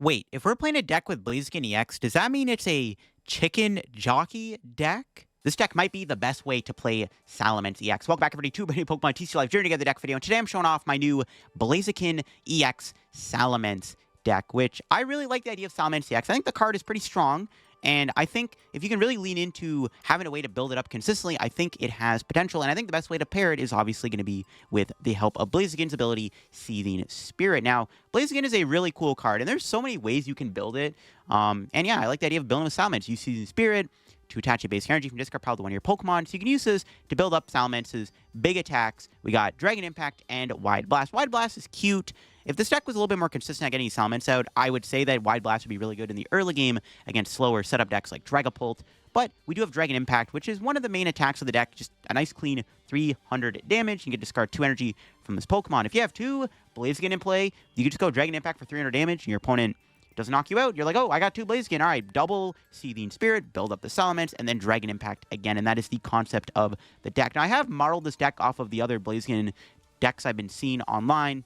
Wait, if we're playing a deck with Blaziken EX, does that mean it's a chicken jockey deck? This deck might be the best way to play Salamence EX. Welcome back, everybody, to a new Pokemon TCG Live Journey Together deck video. And today I'm showing off my new Blaziken EX Salamence deck, which I really like the idea of Salamence EX. I think the card is pretty strong. And I think if you can really lean into having a way to build it up consistently, I think it has potential. And I think the best way to pair it is obviously going to be with the help of Blaziken's ability, Seething Spirit. Now, Blaziken is a really cool card, and there's so many ways you can build it. And yeah, I like the idea of building with Salamence. Use Seething Spirit to attach a basic energy from discard pile to one of your Pokemon. So you can use this to build up Salamence's big attacks. We got Dragon Impact and Wide Blast. Wide Blast is cute. If this deck was a little bit more consistent at getting Salamence out, I would say that Wide Blast would be really good in the early game against slower setup decks like Dragapult. But we do have Dragon Impact, which is one of the main attacks of the deck. Just a nice, clean 300 damage. You can discard 2 energy from this Pokemon. If you have 2 Blaziken in play, you can just go Dragon Impact for 300 damage, and your opponent doesn't knock you out. You're like, oh, I got 2 Blaziken. All right, double Seething Spirit, build up the Salamence, and then Dragon Impact again. And that is the concept of the deck. Now, I have modeled this deck off of the other Blaziken decks I've been seeing online.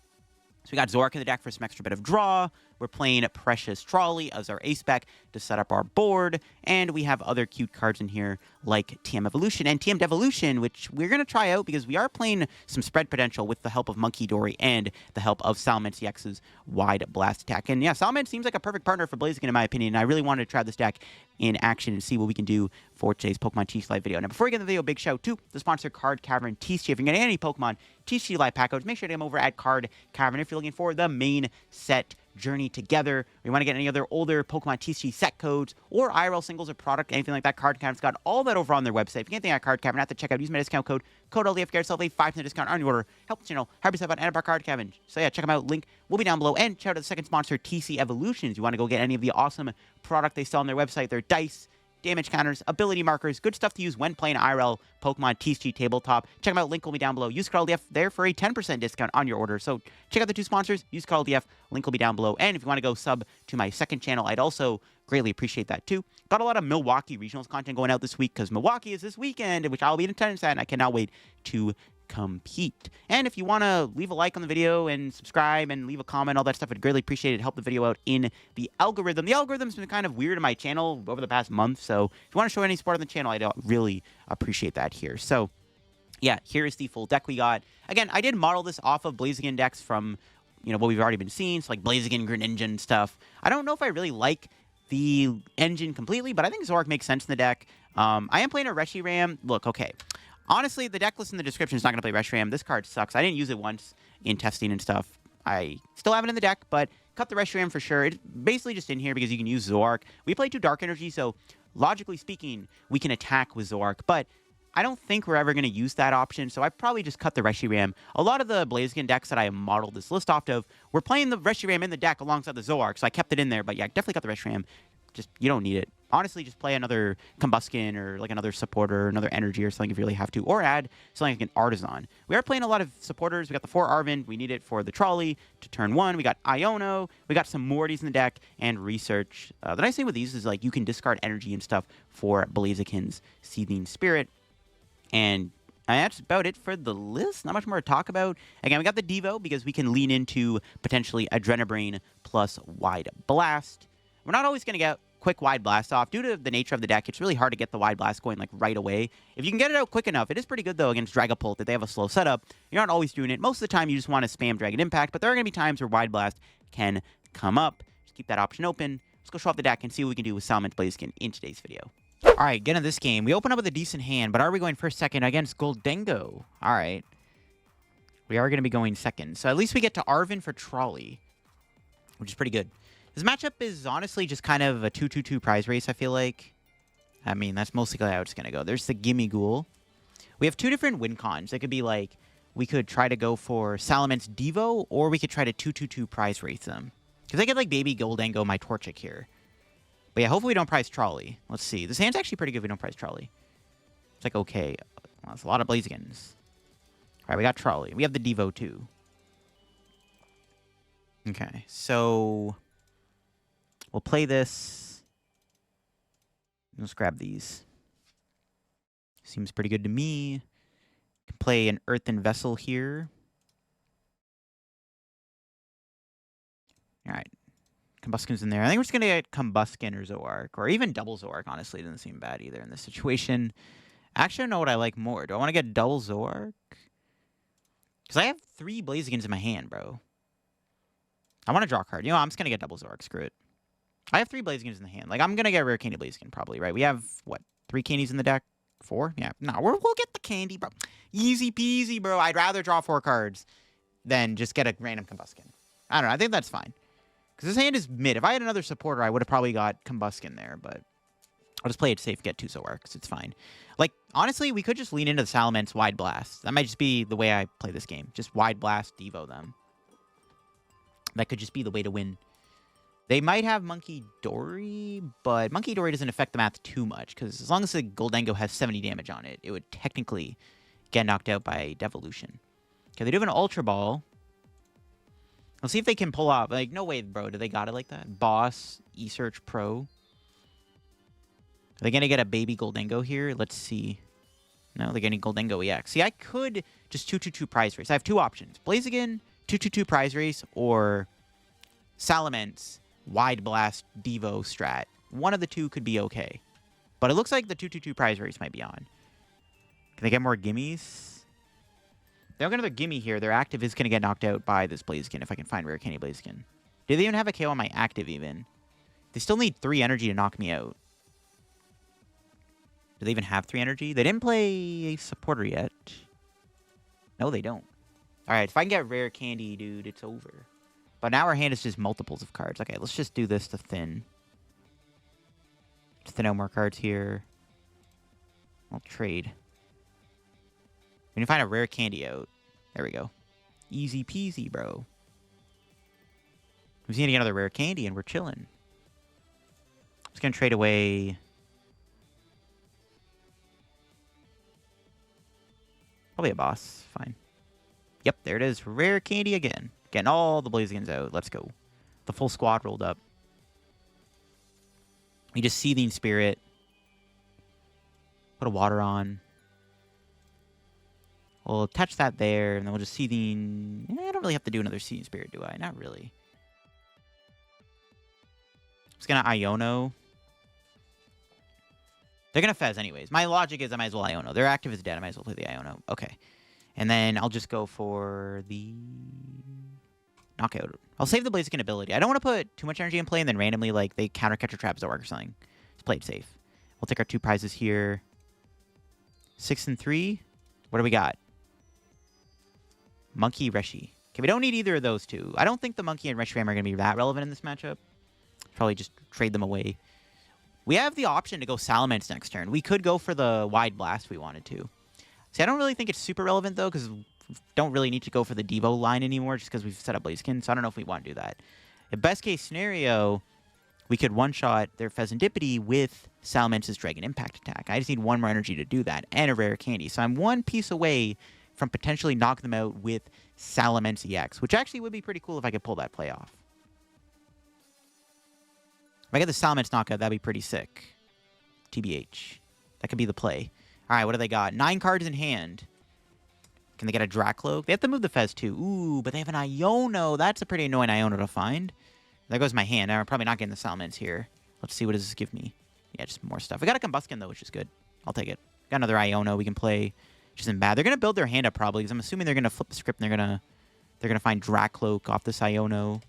So we got Zoroark in the deck for some extra bit of draw. We're playing Precious Trolley as our ace spec to set up our board. And we have other cute cards in here like TM Evolution and TM Devolution, which we're going to try out because we are playing some spread potential with the help of Munkidori and the help of Salamence EX's Wide Blast attack. And yeah, Salamence seems like a perfect partner for Blaziken in my opinion. And I really wanted to try this deck in action and see what we can do for today's Pokemon TCG Live video. Now, before we get into the video, big shout out to the sponsor, Card Cavern TCG. If you're getting any Pokemon TCG Live pack codes, make sure to come over at Card Cavern if you're looking for the main set journey together, or you want to get any other older Pokemon TCG set codes, or IRL singles or product, anything like that, Card Cavern's got all that over on their website. If you can't think at Card Cavern, have to check out, use my discount code LDF, get yourself a 5% discount on your order. Help the channel, help yourself out, and our Card Cavern. So yeah, check them out, link will be down below, and check out the second sponsor, TC Evolutions. You want to go get any of the awesome product they sell on their website, their dice, damage counters, ability markers, good stuff to use when playing IRL Pokemon TCG Tabletop. Check them out, link will be down below. Use code LDF there for a 10% discount on your order. So check out the 2 sponsors, use code LDF, link will be down below. And if you want to go sub to my second channel, I'd also greatly appreciate that too. Got a lot of Milwaukee regionals content going out this week because Milwaukee is this weekend, which I'll be in attendance at, and I cannot wait to compete. And if you want to leave a like on the video and subscribe and leave a comment, all that stuff, I'd greatly appreciate it. Help the video out in the algorithm. The algorithm's been kind of weird in my channel over the past month, so if you want to show any support on the channel, I'd really appreciate that here. So yeah, here's the full deck we got. Again, I did model this off of Blaziken decks from, you know, what we've already been seeing, so like Blaziken, Greninja and stuff. I don't know if I really like the engine completely, but I think Zoroark makes sense in the deck. I am playing a Reshiram. Look, okay. Honestly, the deck list in the description is not going to play Reshiram. This card sucks. I didn't use it once in testing and stuff. I still have it in the deck, but cut the Reshiram for sure. It's basically just in here because you can use Zoroark. We play 2 Dark Energy, so logically speaking, we can attack with Zoroark, but I don't think we're ever going to use that option, so I probably just cut the Reshiram. A lot of the Blaziken decks that I modeled this list off of were playing the Reshiram in the deck alongside the Zoroark, so I kept it in there, but yeah, definitely cut the Reshiram. Just, you don't need it. Honestly, just play another Combusken or like another supporter, another energy or something if you really have to, or add something like an Artisan. We are playing a lot of supporters. We got the 4 Arven. We need it for the Trolley to turn 1. We got Iono. We got some Mortys in the deck and Research. The nice thing with these is like you can discard energy and stuff for Blaziken's Seething Spirit. And that's about it for the list. Not much more to talk about. Again, we got the Devo because we can lean into potentially Adrenabrain plus Wide Blast. We're not always going to get quick Wide Blast off. Due to the nature of the deck, it's really hard to get the Wide Blast going like right away. If you can get it out quick enough, it is pretty good though against Dragapult that they have a slow setup. You're not always doing it. Most of the time, you just want to spam Dragon Impact, but there are going to be times where Wide Blast can come up. Just keep that option open. Let's go show off the deck and see what we can do with Salamence Blaziken in today's video. All right, get into this game. We open up with a decent hand, but are we going first, second against Gholdengo? All right. We are going to be going second. So at least we get to Arven for Trolley, which is pretty good. This matchup is honestly just kind of a 2-2-2 prize race, I feel like. I mean, that's mostly how it's going to go. There's the Gimme Ghoul. We have 2 different win cons. It could be like, we could try to go for Salamence Devo, or we could try to 2-2-2 prize race them. Because I get like Baby Gholdengo, my Torchic here. But yeah, hopefully we don't prize Trolley. Let's see. This hand's actually pretty good if we don't prize Trolley. It's like, okay. Well, that's a lot of Blazikens. All right, we got Trolley. We have the Devo, too. Okay, so we'll play this. Let's grab these. Seems pretty good to me. Can play an Earthen Vessel here. All right. Combusken's in there. I think we're just going to get Combusken or Zoroark. Or even double Zoroark, honestly. Doesn't seem bad either in this situation. Actually, I don't know what I like more. Do I want to get double Zoroark? Because I have 3 Blazikens in my hand, bro. I want to draw a card. You know, I'm just going to get double Zoroark. Screw it. I have 3 Blazikens in the hand. Like, I'm going to get Rare Candy Blaziken, probably, right? We have, what, 3 candies in the deck? 4? Yeah. No, we'll get the candy, bro. Easy peasy, bro. I'd rather draw 4 cards than just get a random Combusken. I don't know. I think that's fine. Because this hand is mid. If I had another supporter, I would have probably got Combusken there, but I'll just play it safe, get 2 Zoroarks. It's fine. Like, honestly, we could just lean into the Salamence Wide Blast. That might just be the way I play this game. Just Wide Blast, Devo them. That could just be the way to win. They might have Munkidori, but Munkidori doesn't affect the math too much, because as long as the Gholdengo has 70 damage on it, it would technically get knocked out by Devolution. Okay, they do have an Ultra Ball. Let's see if they can pull off. Like, no way, bro. Do they got it like that? Boss, E-Search Pro. Are they going to get a baby Gholdengo here? Let's see. No, they're getting Gholdengo EX. See, I could just 2-2-2 prize race. I have 2 options. Blaziken, 2-2-2 prize race, or Salamence, Wide Blast, Devo strat. One of the 2 could be okay. But it looks like the 2-2-2 prize race might be on. Can they get more gimmies? They don't get another gimme here. Their active is going to get knocked out by this Blaziken if I can find Rare Candy Blaziken. Do they even have a KO on my active even? They still need 3 energy to knock me out. Do they even have 3 energy? They didn't play a supporter yet. No, they don't. Alright, if I can get Rare Candy, dude, it's over. But now our hand is just multiples of cards. Okay, let's just do this to thin. Just thin out more cards here. I'll trade. We can find a Rare Candy out. There we go. Easy peasy, bro. We've seen another Rare Candy, and we're chilling. I'm just going to trade away... Probably a boss. Fine. Yep, there it is. Rare Candy again. Getting all the Blazikens out. Let's go. The full squad rolled up. We just Seething Spirit. Put a water on. We'll attach that there, and then we'll just Seething... I don't really have to do another Seething Spirit, do I? Not really. Just gonna Iono. They're gonna Fez anyways. My logic is I might as well Iono. Their active is dead. I might as well play the Iono. Okay. And then I'll just go for the... knockout. I'll save the Blaziken ability. I don't want to put too much energy in play and then randomly, like, they counter catch or trap Zoroark or something. Just play it safe. We'll take our 2 prizes here. 6 and 3. What do we got? Monkey, Reshi. Okay, we don't need either of those 2. I don't think the Monkey and Reshiram are going to be that relevant in this matchup. Probably just trade them away. We have the option to go Salamence next turn. We could go for the Wide Blast if we wanted to. See, I don't really think it's super relevant, though, because we don't really need to go for the Devo line anymore just because we've set up Blaziken, so I don't know if we want to do that. In best case scenario, we could one-shot their Fezandipiti with Salamence's Dragon Impact attack. I just need 1 more energy to do that, and a Rare Candy. So I'm 1 piece away from potentially knocking them out with Salamence EX, which actually would be pretty cool if I could pull that play off. If I get the Salamence knockout, that'd be pretty sick. TBH. That could be the play. All right, what do they got? 9 cards in hand. Can they get a Dracloak? They have to move the Fez too. Ooh, but they have an Iono. That's a pretty annoying Iono to find. There goes my hand. I'm probably not getting the Salamence here. Let's see, what does this give me? Yeah, just more stuff. We got a Combusken, though, which is good. I'll take it. Got another Iono we can play, which isn't bad. They're going to build their hand up, probably, because I'm assuming they're going to flip the script and they're going to find Dracloak off this Iono.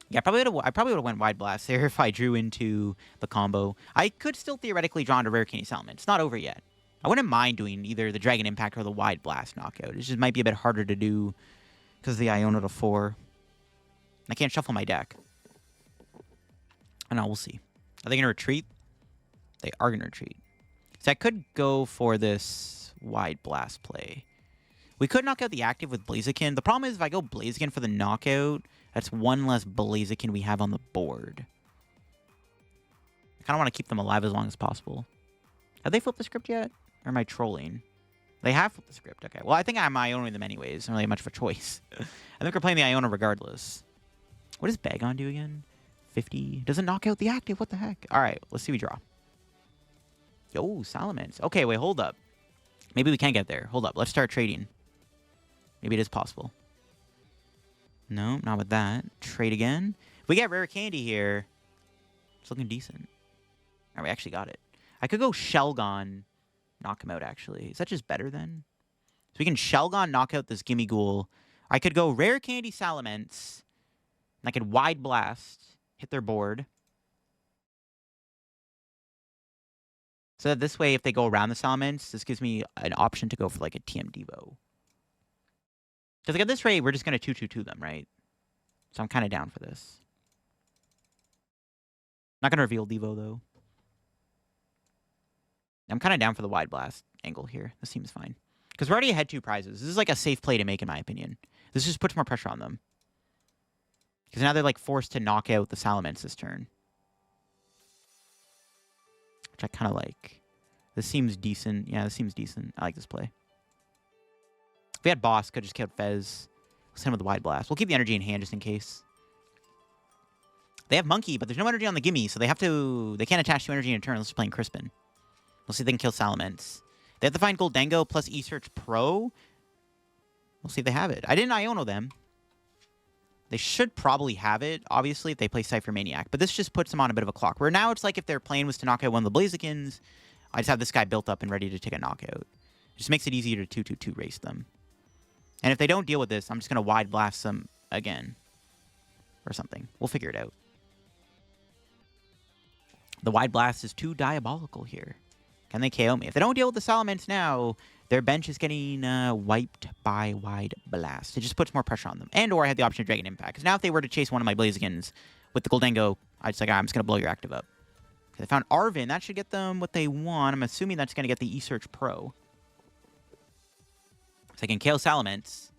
Yeah, I probably would have went Wide Blast there if I drew into the combo. I could still theoretically draw into Rare Candy Salamence. It's not over yet. I wouldn't mind doing either the Dragon Impact or the Wide Blast knockout. It just might be a bit harder to do because of the Iono to 4. I can't shuffle my deck. I know, we'll see. Are they going to retreat? They are going to retreat. So I could go for this Wide Blast play. We could knock out the active with Blaziken. The problem is if I go Blaziken for the knockout, that's 1 less Blaziken we have on the board. I kind of want to keep them alive as long as possible. Have they flipped the script yet? Or am I trolling? They have flipped the script. Okay. Well, I think I'm Ionoing them anyways. I don't really have much of a choice. I think we're playing the Iono regardless. What does Bagon do again? 50. Doesn't knock out the active. What the heck? All right. Let's see we draw. Yo, Salamence. Okay, wait. Hold up. Maybe we can get there. Hold up. Let's start trading. Maybe it is possible. No, not with that. Trade again. If we get Rare Candy here, it's looking decent. All right, we actually got it. I could go Shelgon, knock him out, actually. Is that just better then? So we can Shelgon knock out this Gimme Ghoul. I could go Rare Candy Salamence. And I could Wide Blast, hit their board. So that this way, if they go around the Salamence, this gives me an option to go for like a TM Devo. Because like at this rate, we're just going to 2-2-2 them, right? So I'm kind of down for this. Not going to reveal Devo, though. I'm kind of down for the Wide Blast angle here. This seems fine. Because we're already ahead 2 prizes. This is like a safe play to make, in my opinion. This just puts more pressure on them. Because now they're like forced to knock out the Salamence this turn. Which I kind of like. This seems decent. Yeah, this seems decent. I like this play. If we had Boss, could just kill Fez. Let's hit him with the Wide Blast. We'll keep the energy in hand just in case. They have Monkey, but there's no energy on the Gimme, so they have to... They can't attach 2 energy in a turn unless they're playing Crispin. We'll see if they can kill Salamence. They have to find Gholdengo plus eSearch Pro. We'll see if they have it. I didn't Iono them. They should probably have it, obviously, if they play Cypher Maniac. But this just puts them on a bit of a clock. Where now it's like if their plan was to knock out one of the Blazikens, I just have this guy built up and ready to take a knockout. It just makes it easier to 2-2-2 race them. And if they don't deal with this, I'm just going to Wide Blast them again. Or something. We'll figure it out. The Wide Blast is too diabolical here. Can they KO me? If they don't deal with the Salamence now, their bench is getting wiped by Wide Blast. It just puts more pressure on them. And or I have the option of Dragon Impact. Because now if they were to chase one of my Blazikens with the Gholdengo, I'd just like, I'm just going to blow your active up. They found Arven. That should get them what they want. I'm assuming that's going to get the eSearch Pro. So I can KO Salamence.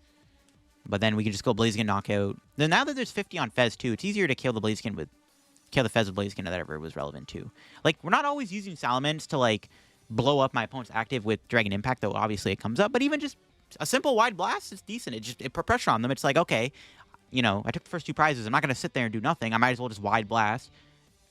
But then we can just go Blaziken knockout. Then now that there's 50 on Fez too, it's easier to kill the Blaziken with... Kill the Fez with Blaziken or whatever was relevant too. Like, we're not always using Salamence to, like, blow up my opponent's active with Dragon Impact, though obviously it comes up. But even just a simple Wide Blast is decent. It put pressure on them. It's like, okay, you know, I took the first 2 prizes. I'm not going to sit there and do nothing. I might as well just Wide Blast.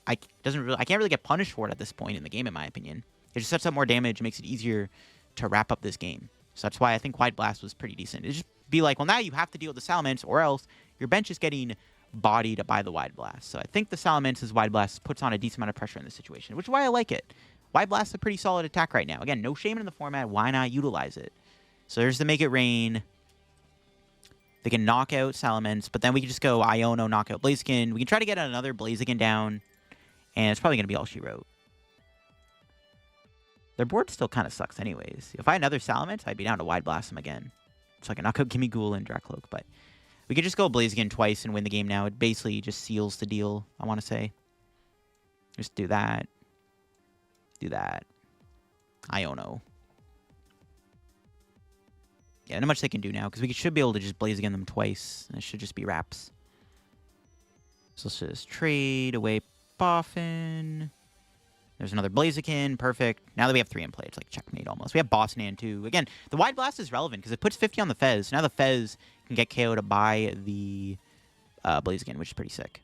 I can't really get punished for it at this point in the game, in my opinion. It just sets up more damage. It makes it easier to wrap up this game. So that's why I think Wide Blast was pretty decent. It just be like, well, now you have to deal with the Salamence, or else your bench is getting bodied by the Wide Blast. So I think the Salamence's Wide Blast puts on a decent amount of pressure in this situation, which is why I like it. Wide Blast is a pretty solid attack right now. Again, no shame in the format. Why not utilize it? So there's the Make It Rain. They can knock out Salamence, but then we can just go Iono, knock out Blaziken. We can try to get another Blaziken down, and it's probably going to be all she wrote. Their board still kind of sucks anyways. If I had another Salamence, I'd be down to Wide Blast them again. So I can knock out Gimme Ghoul and Dracloak, but we could just go Blaziken twice and win the game now. It basically just seals the deal, I want to say. Just do that. Do that. Iono. Yeah, not much they can do now, because we should be able to just Blaziken them twice. And it should just be wraps. So let's just trade away Poffin. There's another Blaziken. Perfect. Now that we have 3 in play, it's like checkmate almost. We have Boss Nan too. Again, the Wide Blast is relevant because it puts 50 on the Fez. Now the Fez can get KO'd by the Blaziken, which is pretty sick.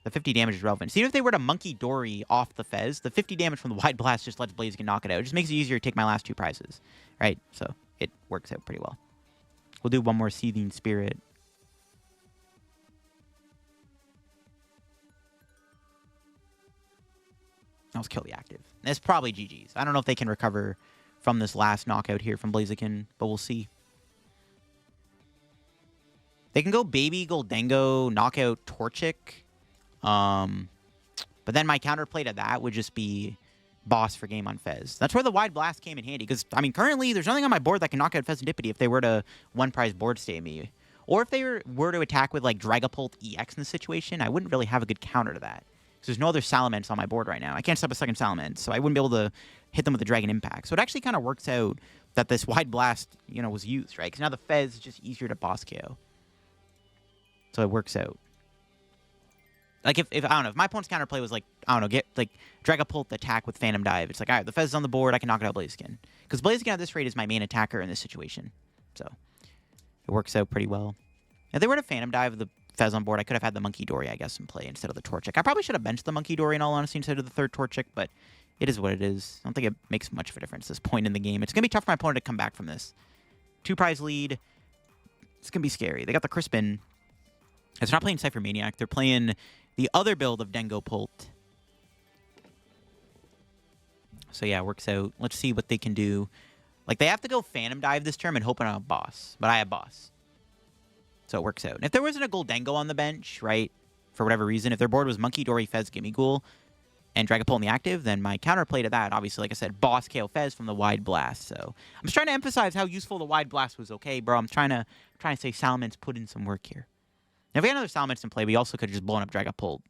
The 50 damage is relevant. See, even if they were to Munkidori off the Fez, the 50 damage from the Wide Blast just lets Blaziken knock it out. It just makes it easier to take my last 2 prizes. Right? So it works out pretty well. We'll do one more Seething Spirit. Let's kill the active. It's probably GG's. I don't know if they can recover from this last knockout here from Blaziken, but we'll see. They can go Baby Gholdengo, knockout Torchic. But then my counterplay to that would just be Boss for game on Fez. That's where the Wide Blast came in handy. Because, I mean, currently, there's nothing on my board that can knock out Fezandipiti if they were to 1-prize board stay me. Or if they were to attack with, like, Dragapult EX in this situation, I wouldn't really have a good counter to that. Because there's no other Salamence on my board right now. I can't set up a second Salamence, so I wouldn't be able to hit them with a Dragon Impact. So it actually kind of works out that this Wide Blast, you know, was used, right? Because now the Fez is just easier to boss KO. So it works out. Like, if I don't know, if my opponent's counterplay was like, I don't know, get, like, Dragapult attack with Phantom Dive. It's like, all right, the Fez is on the board, I can knock it out Blaziken. Because Blaziken at this rate is my main attacker in this situation. So it works out pretty well. If they were to Phantom Dive the Fez on board, I could have had the Munkidori, I guess, in play instead of the Torchic. I probably should have benched the Munkidori, in all honesty, instead of the third Torchic, but it is what it is. I don't think it makes much of a difference at this point in the game. It's going to be tough for my opponent to come back from this. 2-prize lead. It's going to be scary. They got the Crispin. It's not playing Cypher Maniac. They're playing the other build of Dengo Pult. So, yeah, it works out. Let's see what they can do. Like, they have to go Phantom Dive this turn and hope on a boss. But I have boss. So it works out. And if there wasn't a Gholdengo on the bench, right, for whatever reason, if their board was Munkidori, Fez, Gimmighoul, and Dragapult in the active, then my counterplay to that, obviously, like I said, boss KO Fez from the Wide Blast. So I'm just trying to emphasize how useful the Wide Blast was. Okay, bro, I'm trying to say Salamence put in some work here. Now, if we had another Salamence in play, we also could have just blown up Dragapult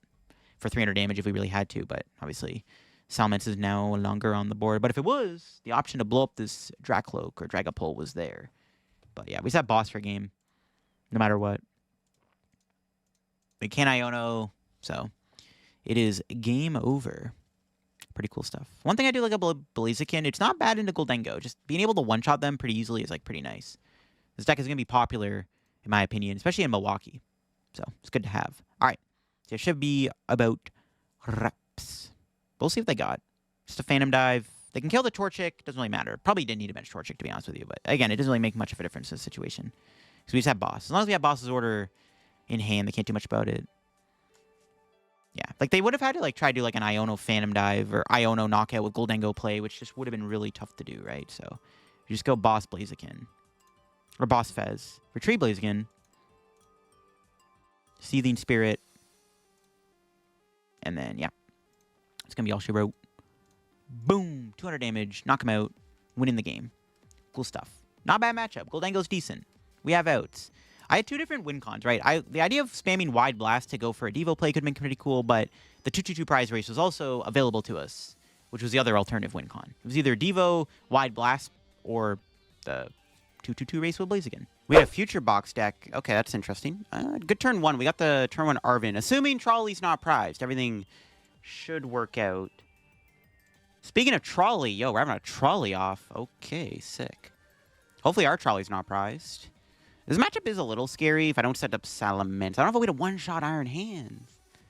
for 300 damage if we really had to, but obviously Salamence is no longer on the board. But if it was, the option to blow up this Dracloak or Dragapult was there. But yeah, we just have boss for a game, no matter what. We can't Iono, so it is game over. Pretty cool stuff. One thing I do like about Blaziken, it's not bad into Gholdengo. Just being able to one-shot them pretty easily is like pretty nice. This deck is going to be popular, in my opinion, especially in Milwaukee. So it's good to have. All right. So it should be about reps. We'll see what they got. Just a Phantom Dive. They can kill the Torchic. Doesn't really matter. Probably didn't need a bench Torchic, to be honest with you. But again, it doesn't really make much of a difference in this situation. So we just have boss. As long as we have boss's order in hand, they can't do much about it. Yeah, like they would have had to like try to do like an Iono Phantom Dive or Iono knockout with Gholdengo play, which just would have been really tough to do, right? So you just go boss Blaziken. Or boss Fez. Retreat Blaziken. Seething Spirit. And then, yeah. It's going to be all she wrote. Boom! 200 damage. Knock him out. Winning the game. Cool stuff. Not a bad matchup. Gholdengo's decent. We have outs. I had two different win cons, right? The idea of spamming Wide Blast to go for a Devo play could have been pretty cool, but the 2-2-2 prize race was also available to us, which was the other alternative win con. It was either Devo, Wide Blast, or the 2-2-2 race with Blaziken. We had a future box deck. Okay, that's interesting. Good turn one. We got the turn one Arven. Assuming Trolley's not prized, everything should work out. Speaking of Trolley, yo, we're having a Trolley off. Okay, sick. Hopefully our Trolley's not prized. This matchup is a little scary if I don't set up Salamence. I don't have a way to one-shot Iron Hands.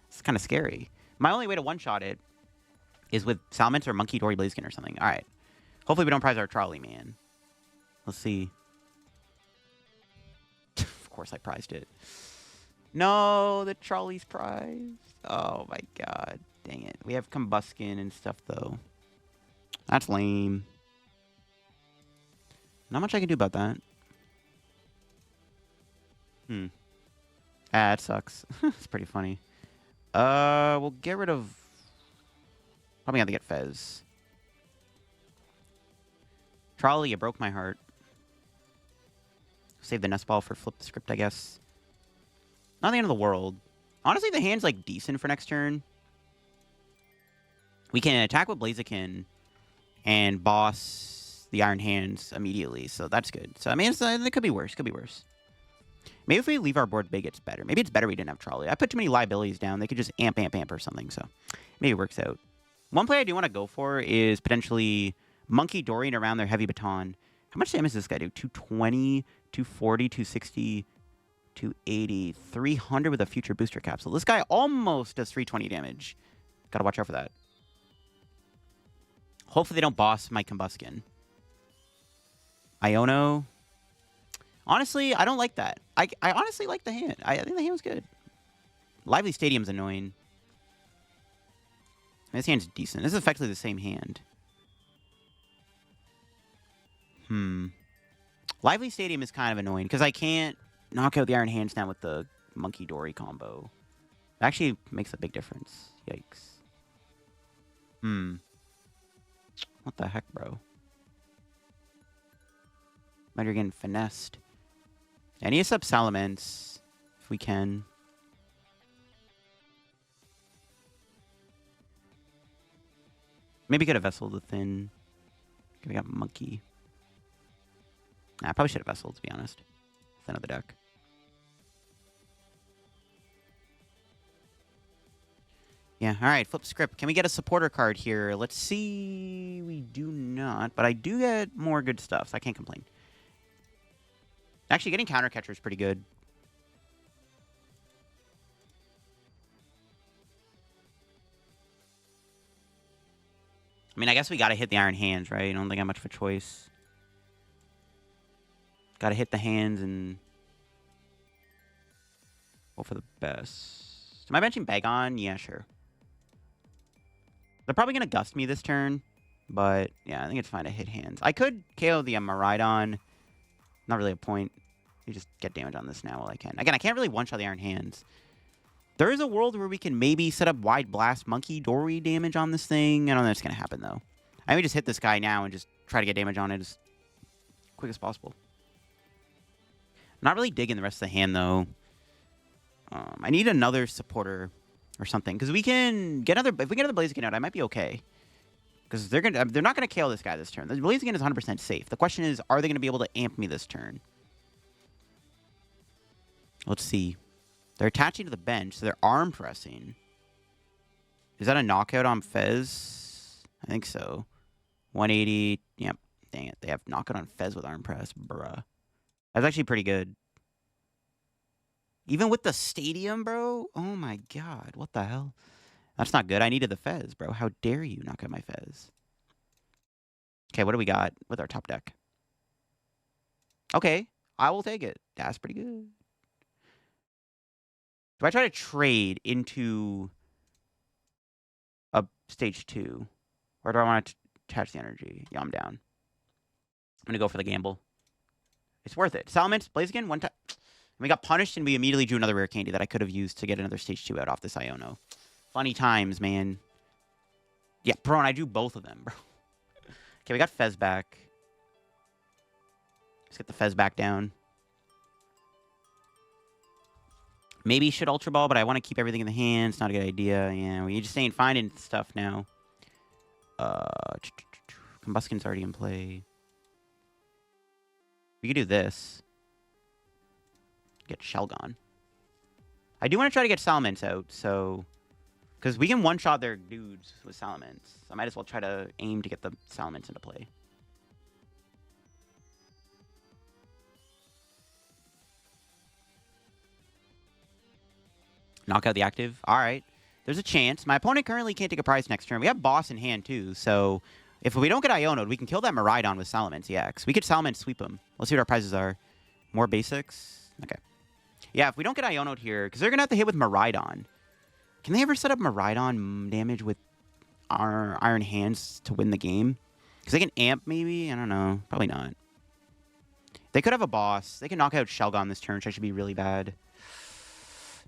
It's kind of scary. My only way to one-shot it is with Salamence or Munkidori Blaziken or something. All right. Hopefully we don't prize our Trolley, man. Let's see. Of course I prized it. No, the Trolley's prized. Oh, my God. Dang it. We have Combusken and stuff, though. That's lame. Not much I can do about that. Ah, it sucks. It's pretty funny. We'll get rid of... Probably have to get Fez. Trolley, you broke my heart. Save the Nest Ball for flip the script, I guess. Not the end of the world. Honestly, the hand's, like, decent for next turn. We can attack with Blaziken and boss the Iron Hands immediately, so that's good. So, I mean, it could be worse. Could be worse. Maybe if we leave our board big, it's better. Maybe it's better we didn't have Trolley. I put too many liabilities down. They could just amp or something, so maybe it works out. One play I do want to go for is potentially Munkidori around their Heavy Baton. How much damage does this guy do? 220, 240, 260, 280, 300 with a future booster capsule. This guy almost does 320 damage. Gotta watch out for that. Hopefully they don't boss my Combusken. Iono. Honestly, I don't like that. I honestly like the hand. I think the hand was good. Lively Stadium's annoying. This hand's decent. This is effectively the same hand. Lively Stadium is kind of annoying because I can't knock out the Iron Hands now with the Munkidori combo. It actually makes a big difference. Yikes. What the heck, bro? Might are getting finessed. I need to sub Salamence if we can. Maybe get a Vessel to thin. We got Monkey. Nah, I probably should have Vessel, to be honest. Thin of the deck. Yeah, alright, flip script. Can we get a supporter card here? Let's see. We do not, but I do get more good stuff, so I can't complain. Actually, getting Counter Catcher is pretty good. I mean, I guess we gotta hit the Iron Hands, right? I don't think I have much of a choice. Gotta hit the hands and Hope for the best. Am I benching Bagon? Yeah, sure. They're probably going to Gust me this turn. But, yeah, I think it's fine to hit hands. I could KO the Miraidon. Not really a point. You just get damage on this now while I can. Again, I can't really one-shot the Iron Hands. There is a world where we can maybe set up Wide Blast Munkidori damage on this thing. I don't know if that's going to happen, though. I may just hit this guy now and just try to get damage on it as quick as possible. Not really digging the rest of the hand, though. I need another supporter or something. Because we can get another... If we get another Blaziken out, I might be okay. Because they're not going to KO this guy this turn. The Blaziken is 100% safe. The question is, are they going to be able to amp me this turn? Let's see. They're attaching to the bench, so they're arm pressing. Is that a knockout on Fez? I think so. 180. Yep. Dang it. They have knockout on Fez with arm press. Bruh. That's actually pretty good. Even with the stadium, bro? Oh my god. What the hell? That's not good. I needed the Fez, bro. How dare you knock out my Fez? Okay, what do we got with our top deck? Okay, I will take it. That's pretty good. Do I try to trade into a stage 2? Or do I want to attach the energy? Yeah, I'm down. I'm going to go for the gamble. It's worth it. Salamence, Blaziken, one time. We got punished and we immediately drew another rare candy that I could have used to get another stage 2 out off this Iono. Funny times, man. Yeah, bro, and I drew both of them, bro. Okay, we got Fez back. Let's get the Fez back down. Maybe should Ultra Ball, but I want to keep everything in the hand. It's not a good idea. Yeah, we just ain't finding stuff now. Combusken's already in play. We could do this. Get Shelgon. I do want to try to get Salamence out, so... Because we can one-shot their dudes with Salamence. So I might as well try to aim to get the Salamence into play. Knock out the active. All right. There's a chance. My opponent currently can't take a prize next turn. We have Boss in hand, too. So if we don't get Iono'd, we can kill that Miraidon with Salamence EX. We could Salamence sweep him. Let's see what our prizes are. More basics? Okay. Yeah, if we don't get Iono'd here, because they're going to have to hit with Miraidon. Can they ever set up Miraidon damage with our Iron Hands to win the game? Because they can amp, maybe? I don't know. Probably not. They could have a boss. They can knock out Shelgon this turn, which should be really bad.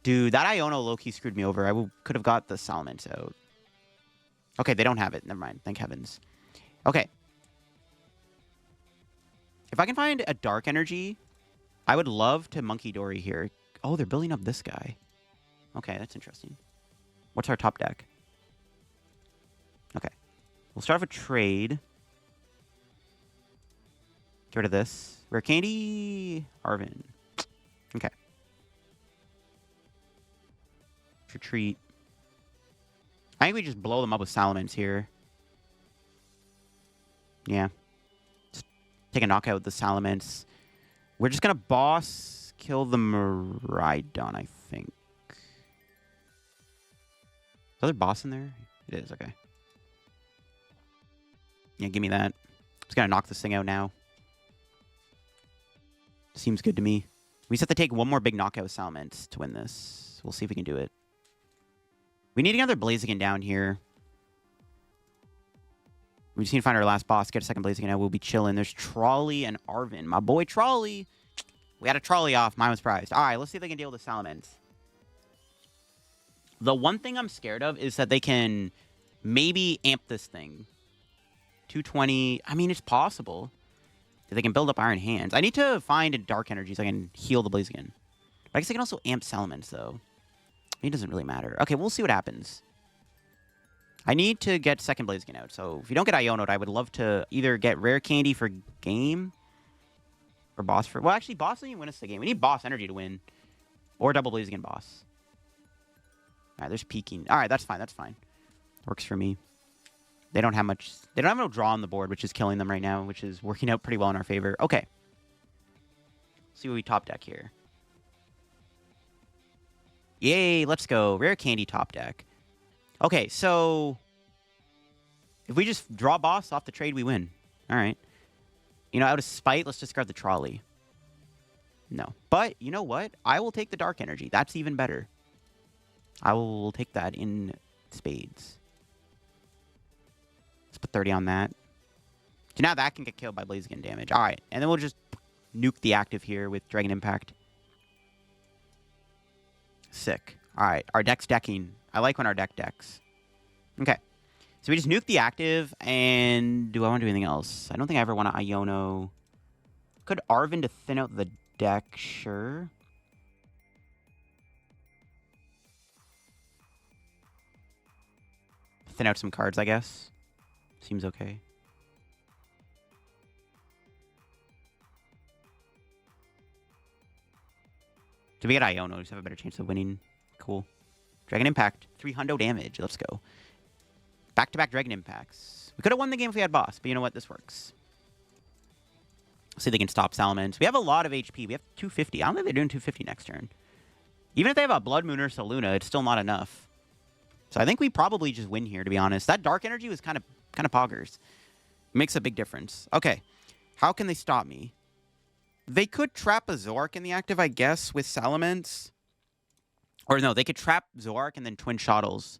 Dude, that Iono low-key screwed me over. I could have got the Salamence out. Okay, they don't have it. Never mind. Thank heavens. Okay. If I can find a Dark Energy, I would love to Munkidori here. Oh, they're building up this guy. Okay, that's interesting. What's our top deck? Okay. We'll start off a trade. Get rid of this. Rare Candy, Arven. Okay. Retreat. I think we just blow them up with Salamence here. Yeah. Just take a knockout with the Salamence. We're just going to boss kill the Miraidon, I think. Is there a boss in there? It is, okay. Yeah, give me that. Just going to knock this thing out now. Seems good to me. We just have to take one more big knockout with Salamence to win this. We'll see if we can do it. We need another Blaziken down here. We just need to find our last boss. Get a second Blaziken out. We'll be chilling. There's Trolley and Arven. My boy Trolley. We had a Trolley off. Mine was prized. All right, let's see if they can deal with the Salamence. The one thing I'm scared of is that they can maybe amp this thing. 220. I mean, it's possible that they can build up Iron Hands. I need to find a Dark Energy so I can heal the Blaziken. But I guess I can also amp Salamence, though. It doesn't really matter. Okay, we'll see what happens. I need to get second Blaziken out. So if you don't get Iono'd, I would love to either get Rare Candy for game or Boss for... Well, actually, Boss doesn't win us the game. We need Boss Energy to win. Or double Blaziken Boss. All right, there's peeking. All right, that's fine. That's fine. Works for me. They don't have much... They don't have no draw on the board, which is killing them right now, which is working out pretty well in our favor. Okay. Let's see what we top deck here. Yay, let's go. Rare Candy top deck. Okay, so... If we just draw boss off the trade, we win. All right. You know, out of spite, let's discard the Trolley. No. But you know what? I will take the Dark Energy. That's even better. I will take that in spades. Let's put 30 on that. So now that can get killed by Blaziken damage. All right. And then we'll just nuke the active here with Dragon Impact. Sick. All right. Our deck's decking. I like when our deck decks. Okay. So we just nuke the active, and do I want to do anything else? I don't think I ever want to Iono. Could Arven to thin out the deck? Sure. Thin out some cards, I guess. Seems okay. Do we get Iono? Just have a better chance of winning. Cool. Dragon Impact. 300 damage. Let's go. Back-to-back Dragon Impacts. We could have won the game if we had Boss, but you know what? This works. See if they can stop Salamence. We have a lot of HP. We have 250. I don't think they're doing 250 next turn. Even if they have a Blood Moon or Saluna, it's still not enough. So I think we probably just win here, to be honest. That Dark Energy was kind of poggers. It makes a big difference. Okay. How can they stop me? They could trap a Zoroark in the active, I guess, with Salamence. Or no, they could trap Zoroark and then Twin Shottles.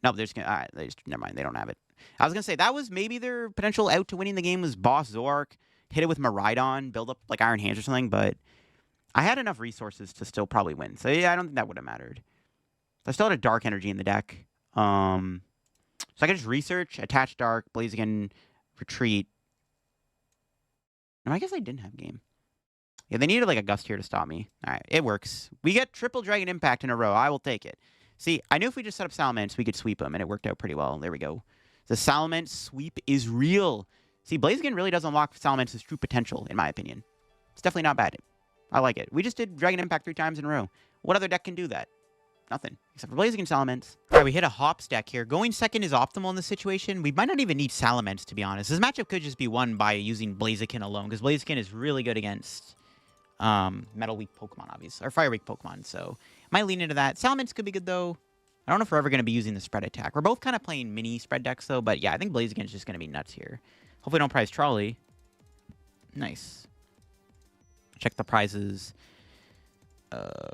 No, they're just gonna. All right, never mind. They don't have it. I was gonna say that was maybe their potential out to winning the game was Boss Zoroark, hit it with Miraidon, build up like Iron Hands or something. But I had enough resources to still probably win. So yeah, I don't think that would have mattered. I still had a Dark Energy in the deck. So I could just research, attach Dark, Blaziken, retreat. No, I guess I didn't have game. Yeah, they needed like a Gust here to stop me. All right, it works. We get triple Dragon Impact in a row. I will take it. See, I knew if we just set up Salamence, we could sweep them, and it worked out pretty well. There we go. The Salamence sweep is real. See, Blaziken really does unlock Salamence's true potential, in my opinion. It's definitely not bad. I like it. We just did Dragon Impact 3 times in a row. What other deck can do that? Nothing. Except for Blaziken Salamence. All right, we hit a Hops deck here. Going second is optimal in this situation. We might not even need Salamence, to be honest. This matchup could just be won by using Blaziken alone, because Blaziken is really good against Metal Weak Pokemon, obviously. Or Fire Weak Pokemon, so might lean into that. Salamence could be good, though. I don't know if we're ever going to be using the spread attack. We're both kind of playing mini spread decks, though. But yeah, I think Blaziken is just going to be nuts here. Hopefully don't prize Trolley. Nice. Check the prizes.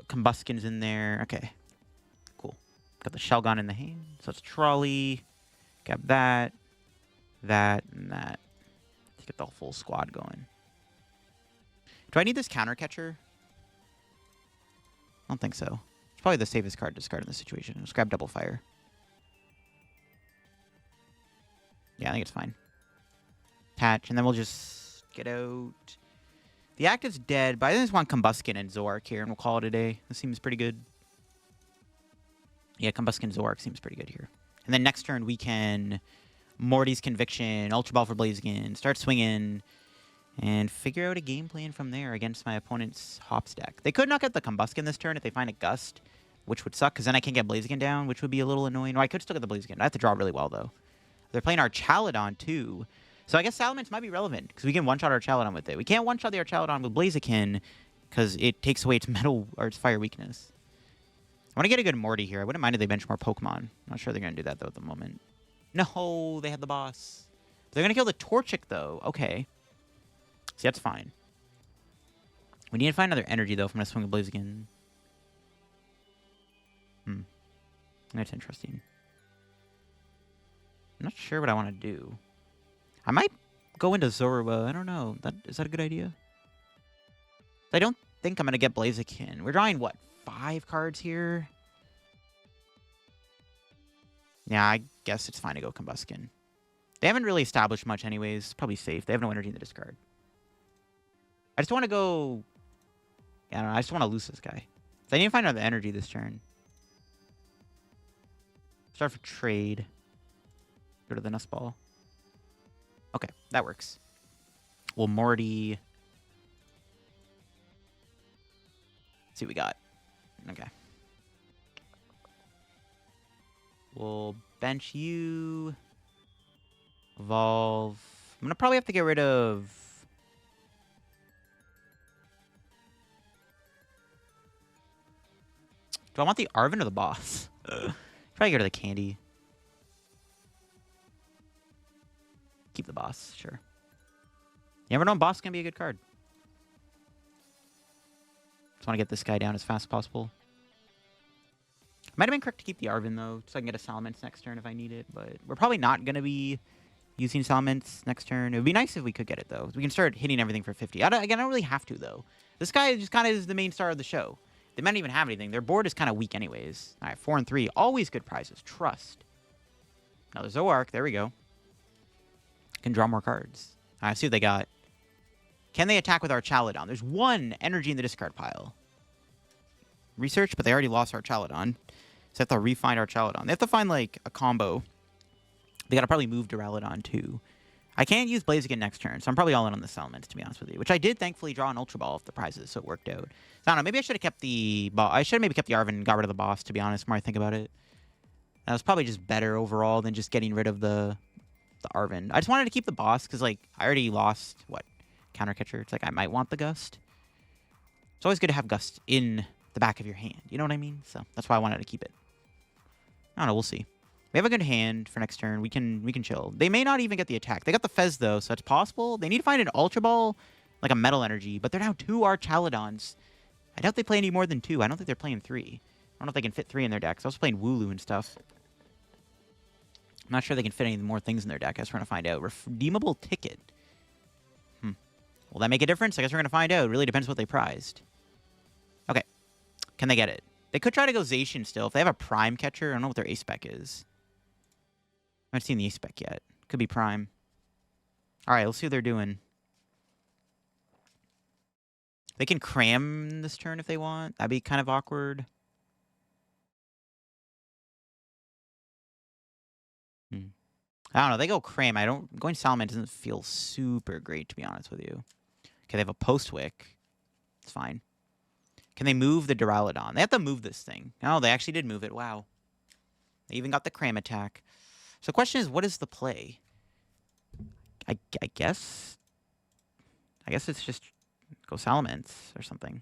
Combusken's in there. Okay. Cool. Got the Shelgon in the hand. So it's Trolley. Grab that. That. And that. Let's get the full squad going. Do I need this counter catcher? I don't think so. It's probably the safest card to discard in this situation. Let's grab Double Fire. Yeah, I think it's fine. Attach, and then we'll just get out. The active's dead, but I just want Combusken and Zoroark here, and we'll call it a day. This seems pretty good. Yeah, Combusken Zoroark seems pretty good here. And then next turn, we can Morty's Conviction, Ultra Ball for Blaziken, start swinging, and figure out a game plan from there against my opponent's Hops deck. They could knock out the Combusken this turn if they find a Gust, which would suck, because then I can't get Blaziken down, which would be a little annoying. Or I could still get the Blaziken. I have to draw really well, though. They're playing Archaludon, too. So I guess Salamence might be relevant, because we can one-shot Archaludon with it. We can't one-shot the Archaludon with Blaziken, because it takes away its metal or its fire weakness. I want to get a good Morty here. I wouldn't mind if they bench more Pokemon. I'm not sure they're going to do that, though, at the moment. No, they had the boss. They're going to kill the Torchic, though. Okay. See, that's fine. We need to find another energy, though, if I'm going to swing a Blaziken. That's interesting. I'm not sure what I want to do. I might go into Zorua. I don't know. Is that a good idea? I don't think I'm going to get Blaziken. We're drawing, what, 5 cards here? Yeah, I guess it's fine to go Combusken. They haven't really established much anyways. Probably safe. They have no energy in the discard. I just want to go... Yeah, I don't know. I just want to lose this guy. So I need to find another energy this turn. Start for trade. Go to the Nest Ball. Okay, that works. Well, Morty... Let's see what we got. Okay. We'll bench you. Evolve. I'm going to probably have to get rid of... Do I want the Arven or the boss? Probably go to the candy. Keep the boss, sure. You never know, boss can be a good card. Just want to get this guy down as fast as possible. Might have been correct to keep the Arven, though, so I can get a Salamence next turn if I need it. But we're probably not going to be using Salamence next turn. It would be nice if we could get it, though. We can start hitting everything for 50. I don't really have to, though. This guy just kind of is the main star of the show. They might not even have anything. Their board is kind of weak anyways. All right, 4 and 3. Always good prizes. Trust. Another Zoroark. There we go. Can draw more cards. All right, see what they got. Can they attack with Archaludon? There's 1 energy in the discard pile. Research, but they already lost Archaludon. So they have to refine Archaludon. They have to find, like, a combo. They got to probably move Duraludon, too. I can't use Blaziken next turn, so I'm probably all in on the Salamence, to be honest with you. Which I did, thankfully, draw an Ultra Ball off the prizes, so it worked out. So I don't know, maybe I should have kept the boss. I should have maybe kept the Arven and got rid of the boss, to be honest, the more I think about it. That was probably just better overall than just getting rid of the Arven. I just wanted to keep the boss, because, like, I already lost, what, Counter Catcher? It's like, I might want the Gust. It's always good to have Gust in the back of your hand, you know what I mean? So that's why I wanted to keep it. I don't know, we'll see. We have a good hand for next turn. We can chill. They may not even get the attack. They got the Fez, though, so it's possible. They need to find an Ultra Ball, like a Metal Energy, but they're now 2 Archaludons. I doubt they play any more than 2. I don't think they're playing 3. I don't know if they can fit 3 in their deck. I was playing Wooloo and stuff. I'm not sure they can fit any more things in their deck. I guess we're going to find out. Redeemable Ticket. Will that make a difference? I guess we're going to find out. It really depends what they prized. Okay. Can they get it? They could try to go Zacian still. If they have a Prime Catcher, I don't know what their Ace Spec is. I haven't seen the Ace Spec yet. Could be Prime. All right, let's see what they're doing. They can cram this turn if they want. That'd be kind of awkward. I don't know. They go cram. Going Salamence doesn't feel super great, to be honest with you. Okay, they have a Postwick. It's fine. Can they move the Duraludon? They have to move this thing. Oh, they actually did move it. Wow. They even got the cram attack. So the question is, what is the play? I guess it's just go Salamence or something.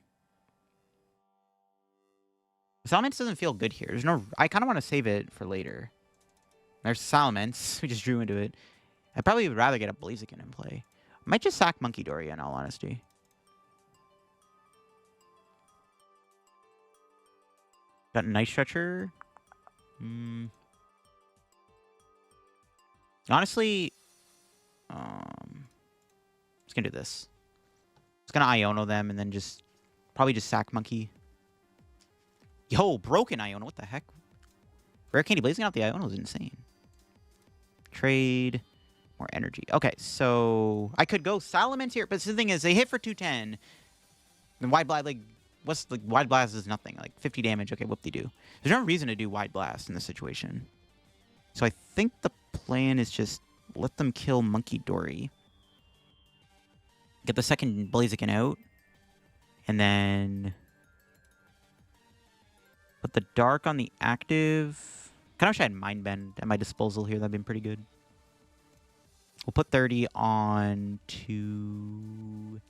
Salamence doesn't feel good here. I kind of want to save it for later. There's Salamence. We just drew into it. I probably would rather get a Blaziken in play. I might just sack Munkidori, in all honesty. Got Night Stretcher. Honestly, just gonna do this. Just gonna Iono them and then probably just sack Monkey. Yo, broken Iono. What the heck? Rare Candy blazing out the Iono is insane. Trade. More energy. Okay, so I could go Salamence here, but the thing is, they hit for 210. And Wide Blast, like, Wide Blast is nothing. Like, 50 damage. Okay, whoop-de-doo. There's no reason to do Wide Blast in this situation. So I think the plan is just let them kill Munkidori. Get the second Blaziken out. And then put the Dark on the active. Kind of wish I had Mind Bend at my disposal here. That'd been pretty good. We'll put 30 on to...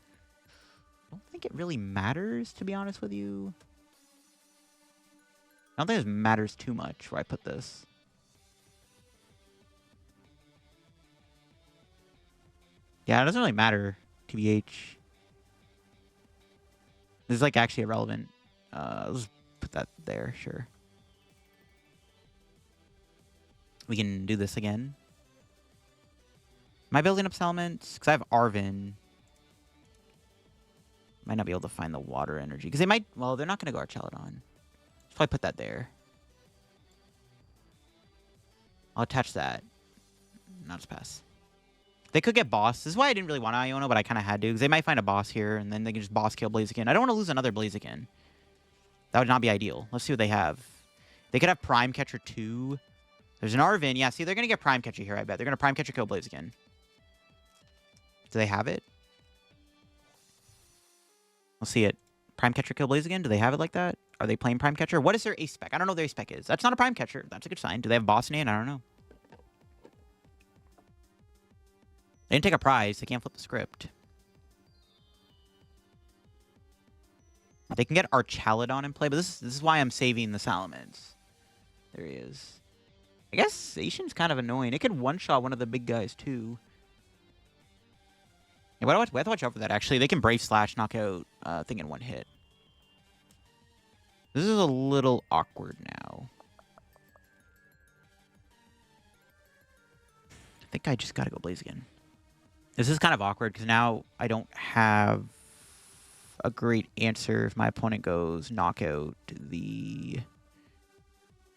I don't think it really matters, to be honest with you. I don't think it matters too much where I put this. Yeah, it doesn't really matter, TBH. This is, like, actually irrelevant. Let's put that there, sure. We can do this again. Am I building up Salamence? Because I have Arven. Might not be able to find the water energy. Because they might... Well, they're not going to go Archaludon. Let's probably put that there. I'll attach that. Not just pass. They could get boss. This is why I didn't really want Iono, but I kind of had to. Because they might find a boss here, and then they can just boss kill Blaziken. I don't want to lose another Blaziken. That would not be ideal. Let's see what they have. They could have Prime Catcher 2. There's an Arven. Yeah, see, they're going to get Prime Catcher here, I bet. They're going to Prime Catcher kill Blaziken. Do they have it? We'll see it. Prime Catcher kill Blaziken? Do they have it like that? Are they playing Prime Catcher? What is their Ace Spec? I don't know what their Ace Spec is. That's not a Prime Catcher. That's a good sign. Do they have boss in it? I don't know. They didn't take a prize. They can't flip the script. They can get Archaludon in play, but this is why I'm saving the Salamence. There he is. I guess Zacian's kind of annoying. It could one-shot one of the big guys, too. Yeah, we have to watch out for that, actually. They can Brave Slash, knock out thing in one hit. This is a little awkward now. I think I just gotta go Blaziken. This is kind of awkward because now I don't have a great answer if my opponent goes knockout the...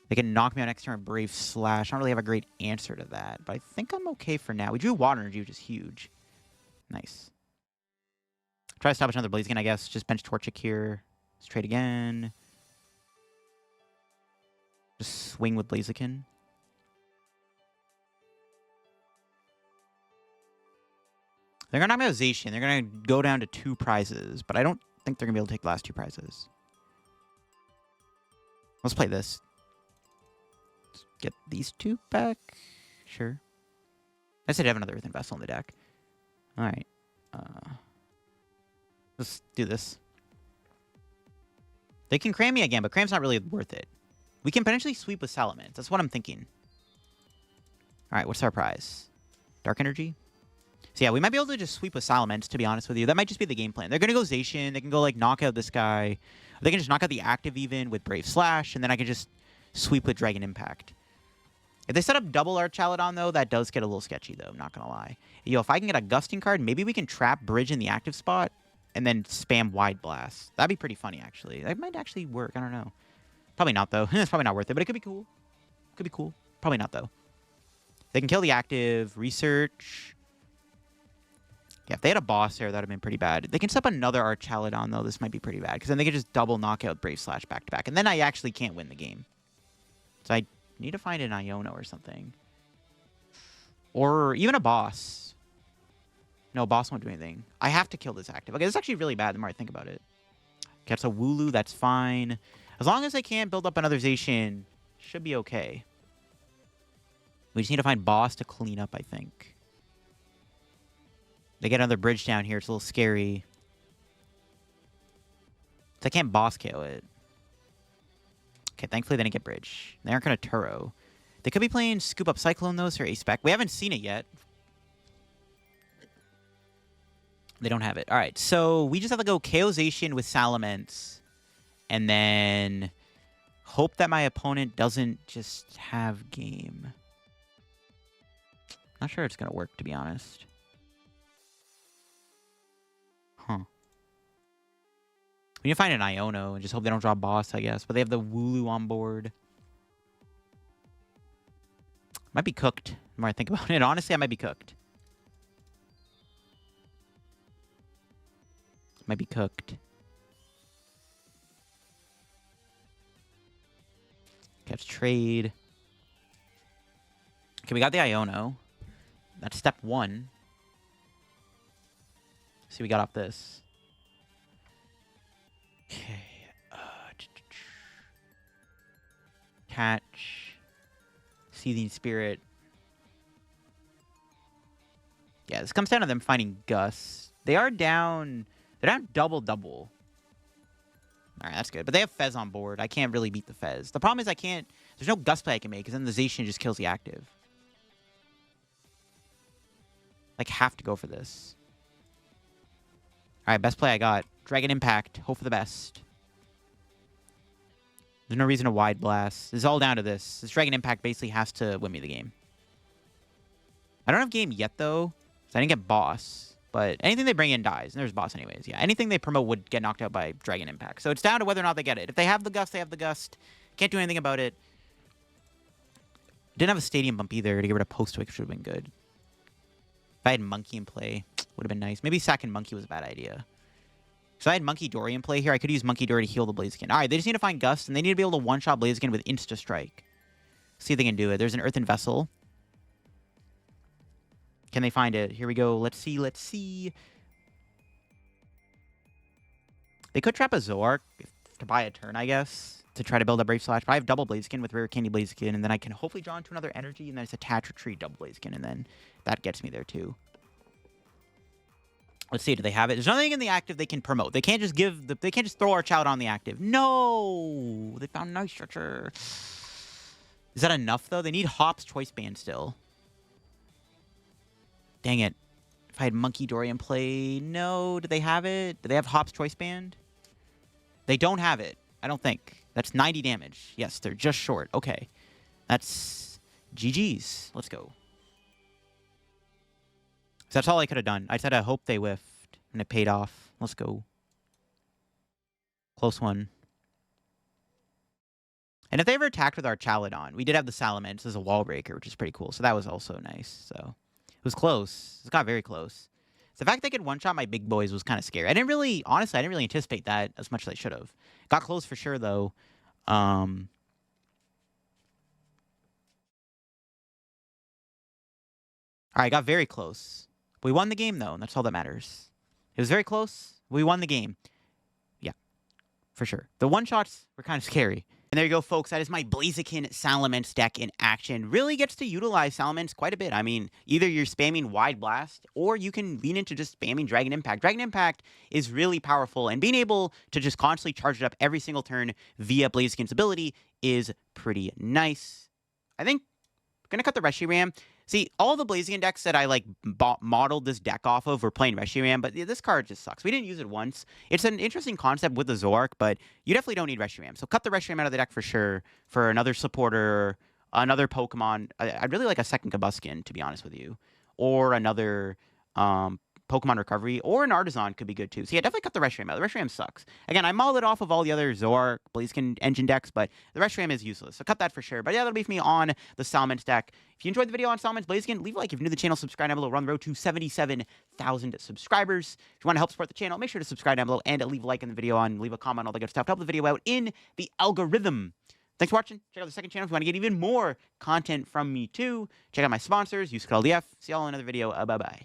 They can knock me out next turn, Brave Slash. I don't really have a great answer to that, but I think I'm okay for now. We drew Water Energy, which is huge. Nice. Try to establish another Blaziken, I guess. Just bench Torchic here. Let's trade again. Just swing with Blaziken. They're going to knock me out Zacian. They're going to go down to 2 prizes, but I don't think they're going to be able to take the last 2 prizes. Let's play this. Let's get these 2 back. Sure. I said I have another Earthen Vessel in the deck. All right. Let's do this. They can cram me again, but cram's not really worth it. We can potentially sweep with Salamence. That's what I'm thinking. All right, what's our prize? Dark Energy? So yeah, we might be able to just sweep with Salamence, to be honest with you. That might just be the game plan. They're going to go Zacian. They can go, like, knock out this guy. They can just knock out the active even with Brave Slash, and then I can just sweep with Dragon Impact. If they set up double Archaludon, though, that does get a little sketchy, though. I'm not going to lie. Yo, if I can get a Gusting card, maybe we can trap Bridge in the active spot and then spam Wide Blast. That'd be pretty funny, actually. That might actually work. I don't know. Probably not, though. It's probably not worth it, but it could be cool. Could be cool. Probably not, though. They can kill the active, research. Yeah, if they had a boss there, that would have been pretty bad. They can set up another Archaludon, though. This might be pretty bad, because then they could just double knockout Brave Slash back-to-back, and then I actually can't win the game. So I need to find an Iono or something. Or even a boss. No, boss won't do anything. I have to kill this active. Okay, this is actually really bad the more I think about it. Okay, it's a Wooloo. That's fine. As long as I can't build up another Zacian, should be okay. We just need to find boss to clean up, I think. They get another bridge down here. It's a little scary. So I can't boss KO it. Okay, thankfully they didn't get bridge. They aren't going to Turo. They could be playing Scoop Up Cyclone, though, or A-Spec. We haven't seen it yet. They don't have it. All right, so we just have to go KO Zacian with Salamence. And then hope that my opponent doesn't just have game. Not sure it's going to work, to be honest. Huh. We need to find an Iono and just hope they don't draw boss, I guess. But they have the Wooloo on board. Might be cooked the more I think about it. Honestly, I might be cooked. Might be cooked. Let's trade. Okay, we got the Iono. That's step 1. See, we got off this. Okay. Catch. Seething Spirit. Yeah, this comes down to them finding Gus. They are down. They're down double. Alright, that's good. But they have Fez on board. I can't really beat the Fez. The problem is I can't... There's no Gus play I can make, because then the Zacian just kills the active. Like, have to go for this. Alright, best play I got. Dragon Impact. Hope for the best. There's no reason to Wide Blast. It's all down to this. This Dragon Impact basically has to win me the game. I don't have game yet, though. So I didn't get boss. But anything they bring in dies. And there's boss anyways. Yeah, anything they promote would get knocked out by Dragon Impact. So it's down to whether or not they get it. If they have the Gust, they have the Gust. Can't do anything about it. Didn't have a Stadium Bump either to get rid of Post-Wick, which would have been good. If I had Monkey in play, would have been nice. Maybe sacking Monkey was a bad idea. So I had Munkidori in play here. I could use Munkidori to heal the Blaziken. Alright, they just need to find Gust, and they need to be able to one-shot Blaziken with Insta-Strike. See if they can do it. There's an Earthen Vessel. Can they find it? Here we go. Let's see. They could trap a Zoroark to buy a turn, I guess, to try to build a Brave Slash. But I have double Blaziken with Rare Candy Blaziken, and then I can hopefully draw into another energy, and then it's attach, retreat, double Blaziken, and then that gets me there too. Let's see, do they have it? There's nothing in the active they can promote. They can't just they can't just throw Archaludon on the active. No! They found Night Stretcher. Is that enough, though? They need Hop's Choice Band still. Dang it. If I had Munkidori in play... No. Do they have it? Do they have Hop's Choice Band? They don't have it. I don't think. That's 90 damage. Yes, they're just short. Okay. That's GG's. Let's go. So that's all I could have done. I just had to hope they whiffed, and it paid off. Let's go. Close one. And if they ever attacked with Archaludon, we did have the Salamence as a wall breaker, which is pretty cool. So that was also nice. So it was close. It got very close. So the fact they could one-shot my big boys was kind of scary. Honestly, I didn't really anticipate that as much as I should have. Got close for sure, though. All right, got very close. We won the game, though, and that's all that matters. It was very close. We won the game. Yeah, for sure. The one-shots were kind of scary. And there you go, folks. That is my Blaziken Salamence deck in action. Really gets to utilize Salamence quite a bit. I mean, either you're spamming Wide Blast, or you can lean into just spamming Dragon Impact. Dragon Impact is really powerful, and being able to just constantly charge it up every single turn via Blaziken's ability is pretty nice. I think I'm going to cut the Reshiram. See, all the Blaziken decks that I, like, modeled this deck off of were playing Reshiram, but this card just sucks. We didn't use it once. It's an interesting concept with the Zoroark, but you definitely don't need Reshiram. So cut the Reshiram out of the deck for sure for another supporter, another Pokemon. I'd really like a second Combusken, to be honest with you, or another Pokemon Recovery, or an Artisan could be good too. So yeah, definitely cut the Reshiram out. The Reshiram sucks. Again, I modeled it off of all the other Zoroark, Blaziken engine decks, but the Reshiram is useless. So cut that for sure. But yeah, that'll be for me on the Salamence deck. If you enjoyed the video on Salamence Blaziken, leave a like. If you're new to the channel, subscribe down below. We're on the road to 77,000 subscribers. If you want to help support the channel, make sure to subscribe down below and leave a like in the video and leave a comment, all that good stuff to help the video out in the algorithm. Thanks for watching. Check out the second channel if you want to get even more content from me too. Check out my sponsors. Use code LDF. See y'all in another video. Bye-bye.